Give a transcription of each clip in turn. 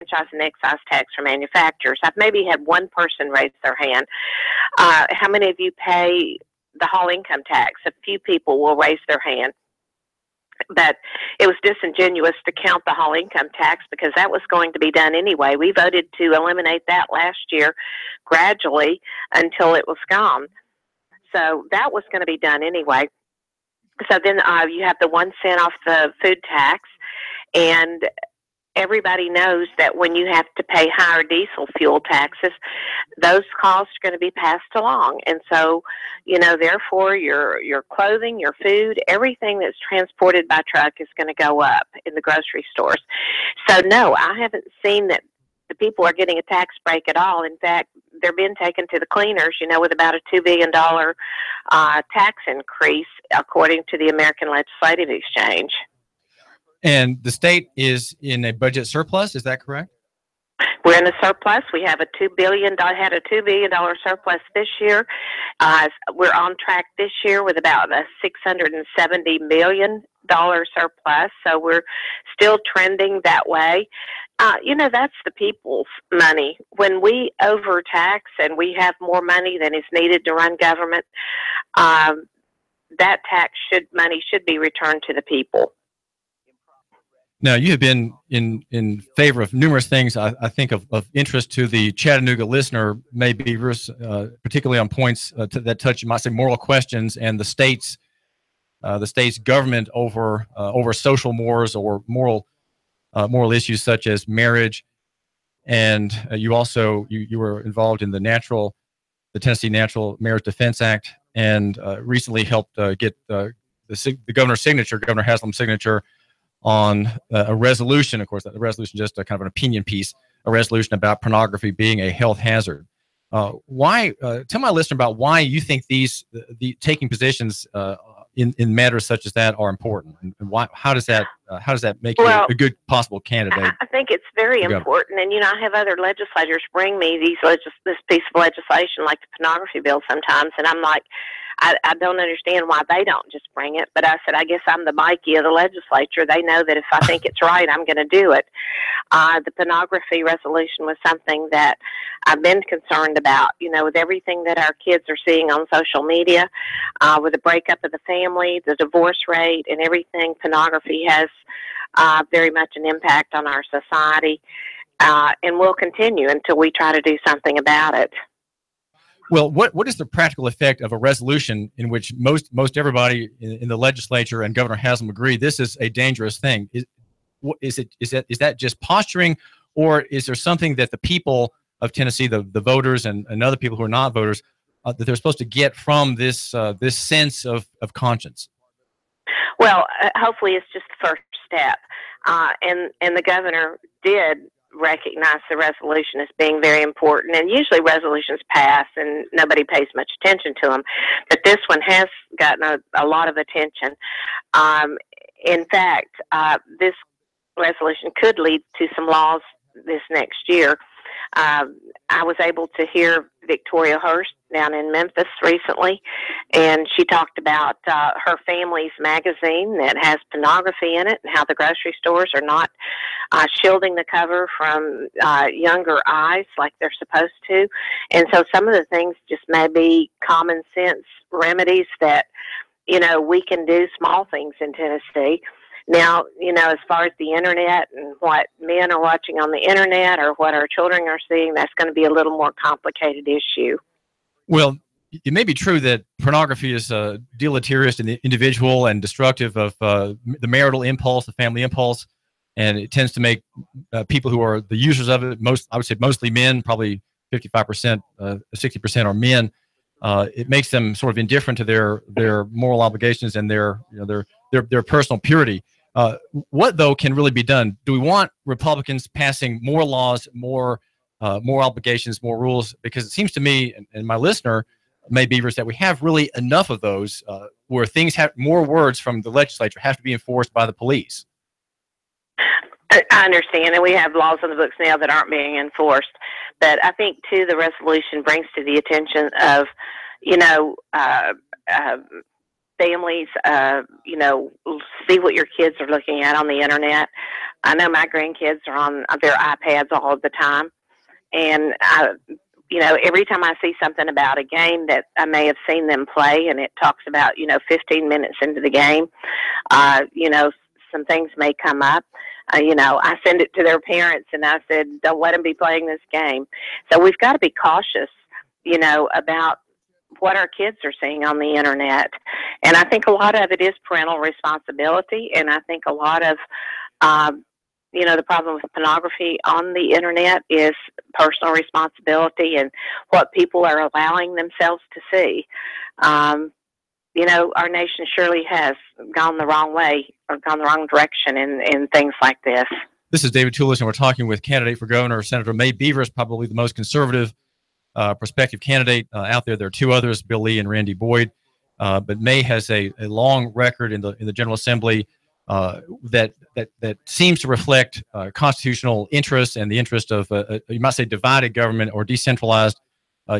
franchise and excise tax for manufacturers. I've maybe had one person raise their hand. How many of you pay the hall income tax? A few people will raise their hand. But it was disingenuous to count the hall income tax because that was going to be done anyway. We voted to eliminate that last year gradually until it was gone. So that was going to be done anyway. So then you have the 1 cent off the food tax, and everybody knows that when you have to pay higher diesel fuel taxes, those costs are going to be passed along. And so, therefore, your clothing, your food, everything that's transported by truck is going to go up in the grocery stores. So, no, I haven't seen that the people are getting a tax break at all. In fact, they're being taken to the cleaners, with about a $2 billion tax increase, according to the American Legislative Exchange. And the state is in a budget surplus, is that correct? We're in a surplus. We have had a $2 billion surplus this year. We're on track this year with about a $670 million surplus. So we're still trending that way. That's the people's money. When we overtax and we have more money than is needed to run government, that money should be returned to the people. Now, you have been in favor of numerous things, I think, of interest to the Chattanooga listener, Mae Beavers, particularly on points that touch, you might say, moral questions and the state's government over social mores or moral issues such as marriage. And you also you were involved in the Tennessee Natural Marriage Defense Act, and recently helped get the governor's signature, Governor Haslam's signature, on a resolution. Of course, the resolution is just a kind of an opinion piece, a resolution about pornography being a health hazard. Tell my listener about why you think the taking positions in matters such as that are important, and how does that make you a good possible candidate? I think it's very important, and I have other legislators bring me this piece of legislation, like the pornography bill, sometimes, and I'm like, I don't understand why they don't just bring it. But I said, I guess I'm the Mikey of the legislature. They know that if I think it's right, I'm going to do it. The pornography resolution was something that I've been concerned about, with everything that our kids are seeing on social media, with the breakup of the family, the divorce rate, and everything. Pornography has very much an impact on our society, and will continue until we try to do something about it. Well, what is the practical effect of a resolution in which most everybody in the legislature and Governor Haslam agree this is a dangerous thing? Is that just posturing, or is there something that the people of Tennessee, the voters and other people who are not voters, that they're supposed to get from this sense of conscience? Well, hopefully it's just the first step, and the governor did recognize the resolution as being very important, and usually resolutions pass and nobody pays much attention to them, but this one has gotten a lot of attention. In fact, this resolution could lead to some laws this next year. I was able to hear Victoria Hurst down in Memphis recently, and she talked about her family's magazine that has pornography in it, and how the grocery stores are not shielding the cover from younger eyes like they're supposed to. And so some of the things just may be common sense remedies that, we can do, small things in Tennessee. Now, as far as the internet and what men are watching on the internet or what our children are seeing, that's going to be a little more complicated issue. Well, it may be true that pornography is deleterious in the individual and destructive of the marital impulse, the family impulse, and it tends to make people who are the users of it, I would say mostly men, probably 55%, 60% are men. It makes them sort of indifferent to their moral obligations and their personal purity. What, though, can really be done? Do we want Republicans passing more laws, more obligations, more rules? Because it seems to me, and my listener, Mae Beavers, that we have really enough of those where things have more words from the legislature have to be enforced by the police. I understand, and we have laws on the books now that aren't being enforced. But I think, too, the resolution brings to the attention of, families, see what your kids are looking at on the internet. I know my grandkids are on their iPads all of the time. And, every time I see something about a game that I may have seen them play and it talks about, 15 minutes into the game, some things may come up. I send it to their parents and I said, don't let them be playing this game. So we've got to be cautious, about what our kids are seeing on the internet. And I think a lot of it is parental responsibility. And I think a lot of, the problem with pornography on the internet is personal responsibility and what people are allowing themselves to see. Our nation surely has gone the wrong way or gone the wrong direction in things like this. This is David Tulis, and we're talking with candidate for governor, Senator Mae Beavers, probably the most conservative prospective candidate out there. There are two others, Bill Lee and Randy Boyd. But Mae has a long record in the General Assembly that seems to reflect constitutional interests and the interest of, you might say, divided government or decentralized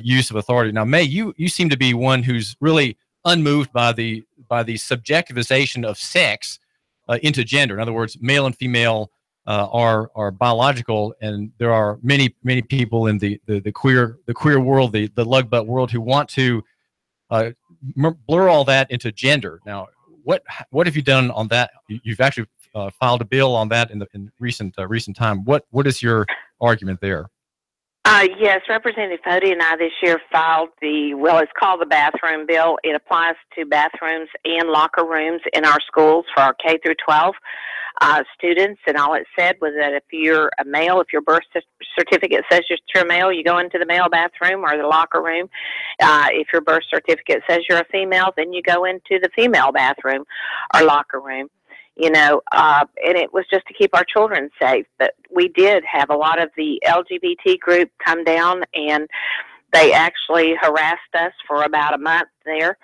use of authority. Now, Mae, you seem to be one who's really unmoved by the subjectivization of sex into gender. In other words, male and female are biological, and there are many people in the queer world, the lug butt world, who want to blur all that into gender. Now, what have you done on that? You've actually filed a bill on that in recent time. What is your argument there? Yes, Representative Fody and I this year filed it's called the bathroom bill. It applies to bathrooms and locker rooms in our schools for our K through 12 students. And all it said was that if you're a male, if your birth certificate says you're a male, you go into the male bathroom or the locker room. If your birth certificate says you're a female, then you go into the female bathroom or locker room. And it was just to keep our children safe. But we did have a lot of the LGBT group come down, and they actually harassed us for about a month there.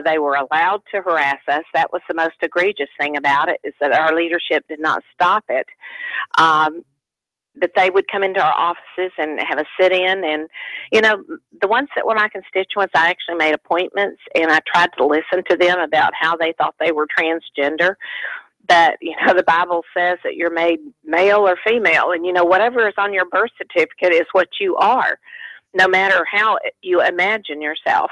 They were allowed to harass us. That was the most egregious thing about it, is that our leadership did not stop it. That they would come into our offices and have a sit-in. And, the ones that were my constituents, I actually made appointments, and I tried to listen to them about how they thought they were transgender. That, the Bible says that you're made male or female, and, whatever is on your birth certificate is what you are, no matter how you imagine yourself.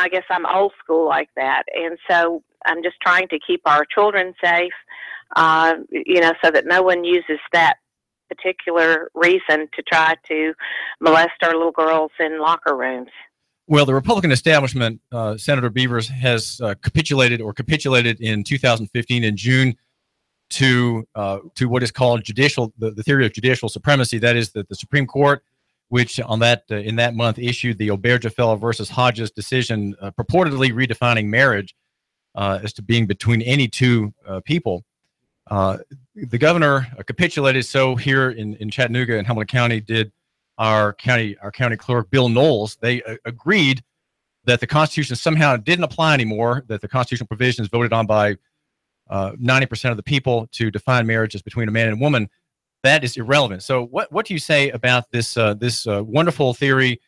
I guess I'm old school like that. And so I'm just trying to keep our children safe, so that no one uses that particular reason to try to molest our little girls in locker rooms. Well, the Republican establishment, Senator Beavers, has capitulated in 2015 in June to what is called the theory of judicial supremacy. That is that the Supreme Court, which in that month issued the Obergefell versus Hodges decision, purportedly redefining marriage as to being between any two people. The governor capitulated. So here in Chattanooga and Hamilton County did our county clerk, Bill Knowles. They agreed that the Constitution somehow didn't apply anymore, that the constitutional provisions voted on by 90% of the people to define marriage as between a man and a woman, that is irrelevant. So what do you say about this wonderful theory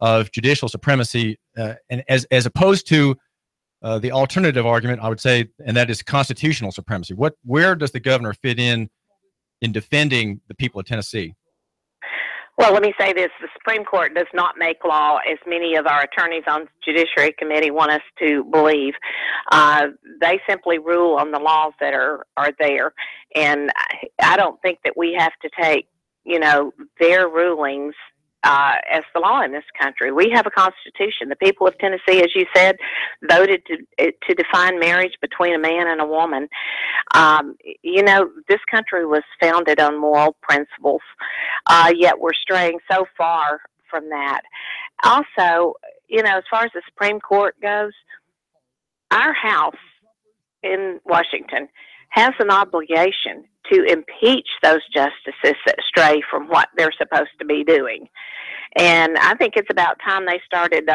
of judicial supremacy, and as opposed to the alternative argument, I would say, and that is constitutional supremacy? Where does the governor fit in defending the people of Tennessee? Well, let me say this. The Supreme Court does not make law, as many of our attorneys on the Judiciary Committee want us to believe. They simply rule on the laws that are there. And I don't think that we have to take, their rulings as the law in this country. We have a constitution. The people of Tennessee, as you said, voted to define marriage between a man and a woman. This country was founded on moral principles, yet we're straying so far from that. Also, as far as the Supreme Court goes, our House in Washington has an obligation to impeach those justices that stray from what they're supposed to be doing. And I think it's about time they started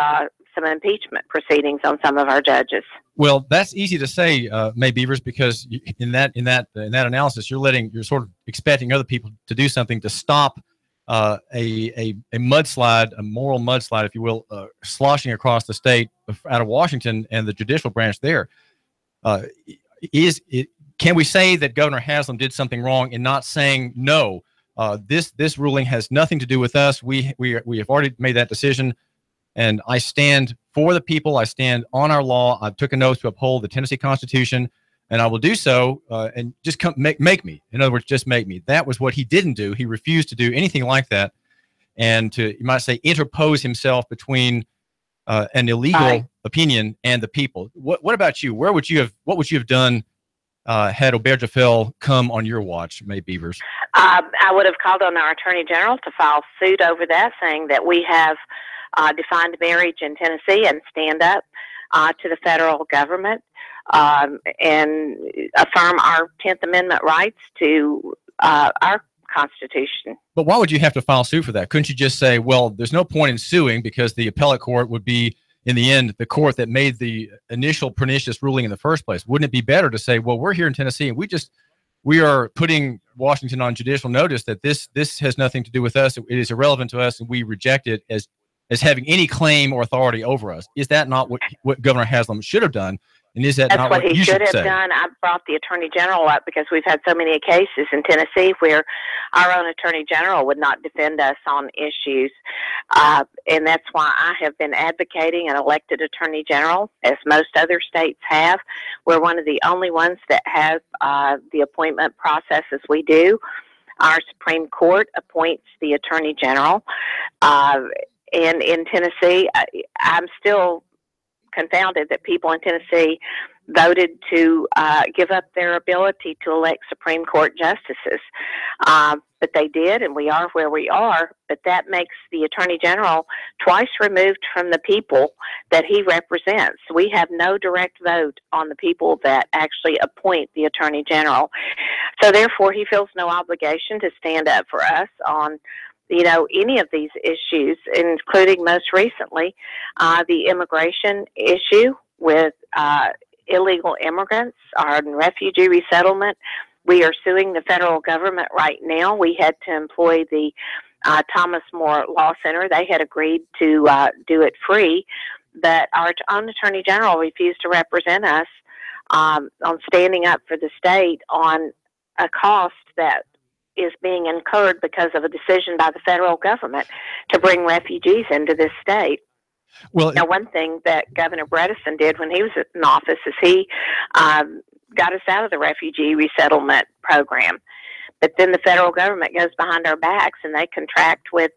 some impeachment proceedings on some of our judges. Well, that's easy to say, Mae Beavers, because in that analysis, you're sort of expecting other people to do something to stop a mudslide, a moral mudslide, if you will, sloshing across the state out of Washington and the judicial branch there. Can we say that Governor Haslam did something wrong in not saying no? This ruling has nothing to do with us. We have already made that decision, and I stand for the people. I stand on our law. I took an oath to uphold the Tennessee Constitution, and I will do so. And just make me. In other words, just make me. That was what he didn't do. He refused to do anything like that, and to, you might say, interpose himself between an illegal opinion and the people. What about you? What would you have done had Obergefell come on your watch, Mae Beavers? I would have called on our Attorney General to file suit over that, saying that we have defined marriage in Tennessee and stand up to the federal government and affirm our 10th Amendment rights to our Constitution. But why would you have to file suit for that? Couldn't you just say, well, there's no point in suing because the appellate court would be, in the end, the court that made the initial pernicious ruling in the first place? Wouldn't it be better to say, well, we're here in Tennessee and we are putting Washington on judicial notice that this has nothing to do with us. It is irrelevant to us, and we reject it as having any claim or authority over us. Is that not what Governor Haslam should have done? And is that not what he should have done? I brought the Attorney General up because we've had so many cases in Tennessee where our own Attorney General would not defend us on issues. And that's why I have been advocating an elected Attorney General, as most other states have. We're one of the only ones that have the appointment process as we do. Our Supreme Court appoints the Attorney General. And in Tennessee, I'm still confounded that people in Tennessee voted to give up their ability to elect Supreme Court justices. But they did, and we are where we are. But that makes the Attorney General twice removed from the people that he represents. We have no direct vote on the people that actually appoint the Attorney General. So therefore, he feels no obligation to stand up for us on any of these issues, including most recently the immigration issue with illegal immigrants, our refugee resettlement. We are suing the federal government right now. We had to employ the Thomas More Law Center. They had agreed to do it free, but our own Attorney General refused to represent us on standing up for the state on a cost that is being incurred because of a decision by the federal government to bring refugees into this state. Well, now, one thing that Governor Bredesen did when he was in office is he got us out of the refugee resettlement program. But then the federal government goes behind our backs and they contract with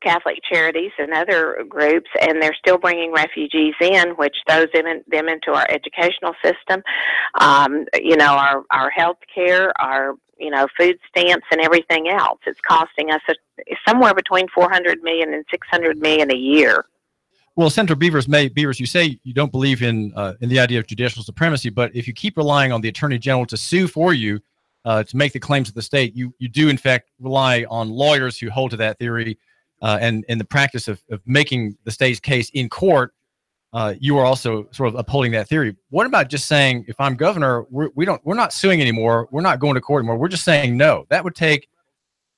Catholic charities and other groups, and they're still bringing refugees in, which throws them into our educational system, our health care, our food stamps, and everything else. It's costing us somewhere between $400 million and $600 million a year. Well, Senator Mae Beavers, you say you don't believe in the idea of judicial supremacy, but if you keep relying on the Attorney General to sue for you to make the claims of the state, you do in fact rely on lawyers who hold to that theory. And in the practice of making the state's case in court, you are also sort of upholding that theory. What about just saying, if I'm governor, we're not suing anymore, we're not going to court anymore, we're just saying no? That would take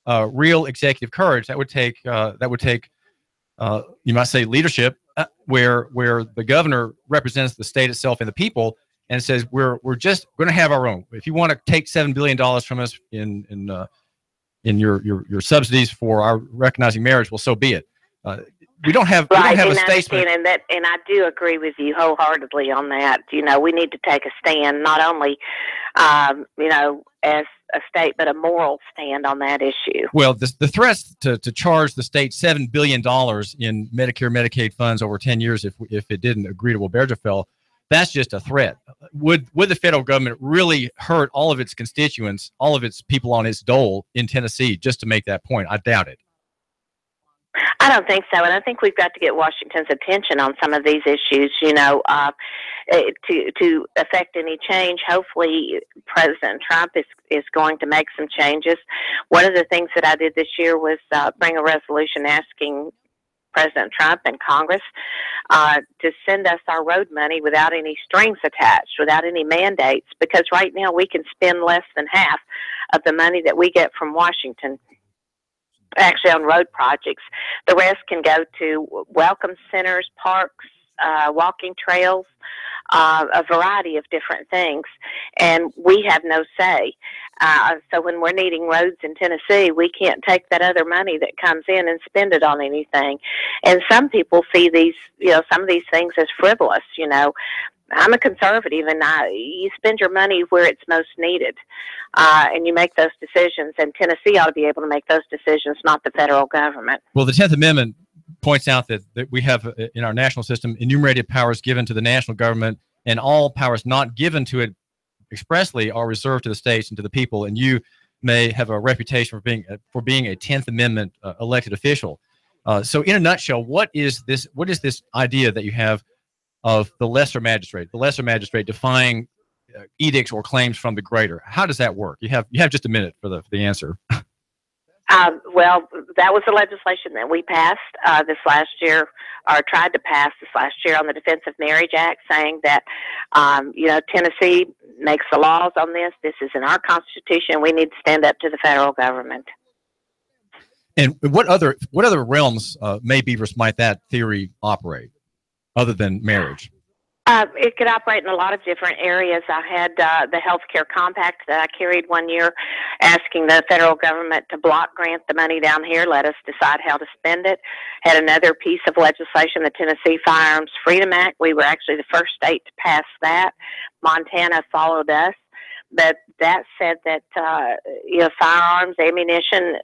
real executive courage. That would take you might say leadership, where the governor represents the state itself and the people, and says we're just going to have our own. If you want to take $7 billion from us in your subsidies for our recognizing marriage, well, so be it. We don't have a statesman. And I do agree with you wholeheartedly on that. We need to take a stand, not only, as a state, but a moral stand on that issue. Well, the threats to charge the state $7 billion in Medicare, Medicaid funds over 10 years if it didn't agree to Obergefell, that's just a threat. Would the federal government really hurt all of its constituents, all of its people on its dole in Tennessee just to make that point? I doubt it. I don't think so, and I think we've got to get Washington's attention on some of these issues, to affect any change. Hopefully, President Trump is going to make some changes. One of the things that I did this year was bring a resolution asking President Trump and Congress to send us our road money without any strings attached, without any mandates, because right now we can spend less than half of the money that we get from Washington actually on road projects. The rest can go to welcome centers, parks, walking trails, a variety of different things, and we have no say. So when we're needing roads in Tennessee, we can't take that other money that comes in and spend it on anything. And some people see these, some of these things as frivolous. I'm a conservative, and you spend your money where it's most needed, and you make those decisions. And Tennessee ought to be able to make those decisions, not the federal government. Well, the 10th Amendment points out that we have in our national system enumerated powers given to the national government, and all powers not given to it expressly are reserved to the states and to the people. And you may have a reputation for being a 10th Amendment elected official. So, in a nutshell, what is this idea that you have of the lesser magistrate defying edicts or claims from the greater? How does that work? You have just a minute for the answer. Well, that was the legislation that we passed this last year, or tried to pass this last year, on the Defense of Marriage Act, saying that, Tennessee makes the laws on this. This is in our Constitution. We need to stand up to the federal government. And what other realms, Mae Beavers, might that theory operate, other than marriage? It could operate in a lot of different areas. I had the healthcare compact that I carried one year, asking the federal government to block grant the money down here, let us decide how to spend it. Had another piece of legislation, the Tennessee Firearms Freedom Act. We were actually the first state to pass that. Montana followed us. But that said that, firearms, ammunition,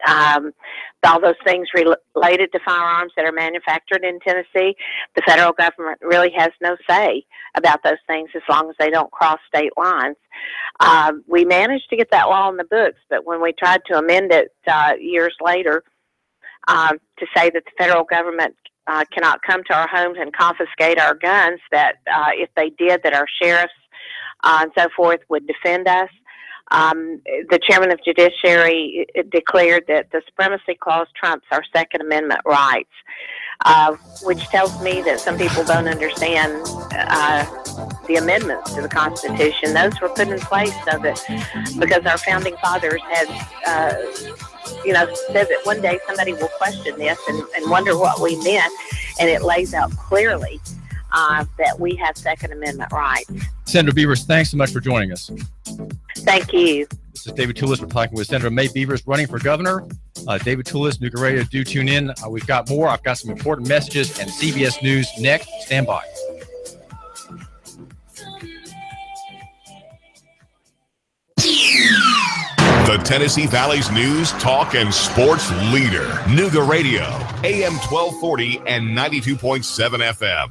all those things related to firearms that are manufactured in Tennessee, the federal government really has no say about those things as long as they don't cross state lines. We managed to get that law in the books, but when we tried to amend it years later to say that the federal government cannot come to our homes and confiscate our guns, that if they did, that our sheriffs and so forth would defend us. The chairman of Judiciary declared that the Supremacy Clause trumps our Second Amendment rights, which tells me that some people don't understand the amendments to the Constitution. Those were put in place so that, because our founding fathers had, said that one day somebody will question this and wonder what we meant, and it lays out clearly that we have Second Amendment rights. Senator Beavers, thanks so much for joining us. Thank you. This is David Tulis. We're talking with Senator Mae Beavers, running for governor. David Tulis, Nooga Radio, do tune in. We've got more. I've got some important messages and CBS News next. Stand by. The Tennessee Valley's news, talk, and sports leader. Nooga Radio, AM 1240 and 92.7 FM.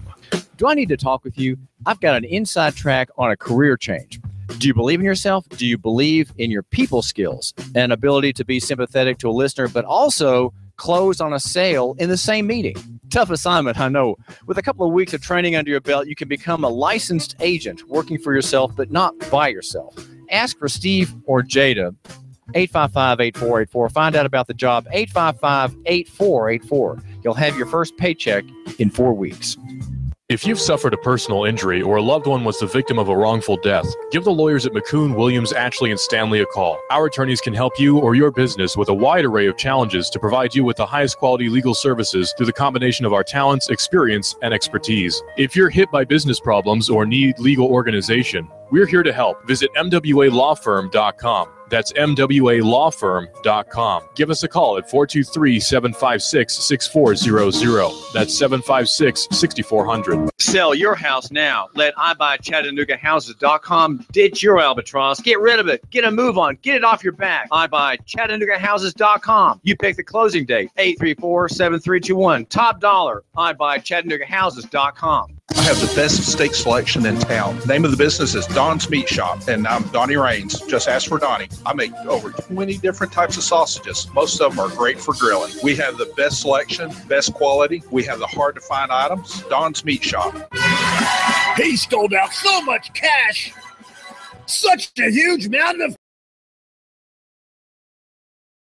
Do I need to talk with you? I've got an inside track on a career change. Do you believe in yourself? Do you believe in your people skills and ability to be sympathetic to a listener, but also close on a sale in the same meeting? Tough assignment, I know. With a couple of weeks of training under your belt, you can become a licensed agent working for yourself, but not by yourself. Ask for Steve or Jada. 855-8484. Find out about the job. 855-8484. You'll have your first paycheck in 4 weeks. If you've suffered a personal injury or a loved one was the victim of a wrongful death, give the lawyers at McCoon, Williams, Ashley, and Stanley a call. Our attorneys can help you or your business with a wide array of challenges to provide you with the highest quality legal services through the combination of our talents, experience, and expertise. If you're hit by business problems or need legal organization, we're here to help. Visit MWALawFirm.com. That's MWALawFirm.com. Give us a call at 423-756-6400. That's 756-6400. Sell your house now. Let iBuyChattanoogaHouses.com ditch your albatross. Get rid of it. Get a move on. Get it off your back. iBuyChattanoogaHouses.com. You pick the closing date, 834-7321. Top dollar, iBuyChattanoogaHouses.com. I have the best steak selection in town. Name of the business is Don's Meat Shop, and I'm Donnie Raines. Just ask for Donnie. I make over 20 different types of sausages. Most of them are great for grilling. We have the best selection, best quality. We have the hard-to-find items. Don's Meat Shop. He stole out so much cash. Such a huge mountain of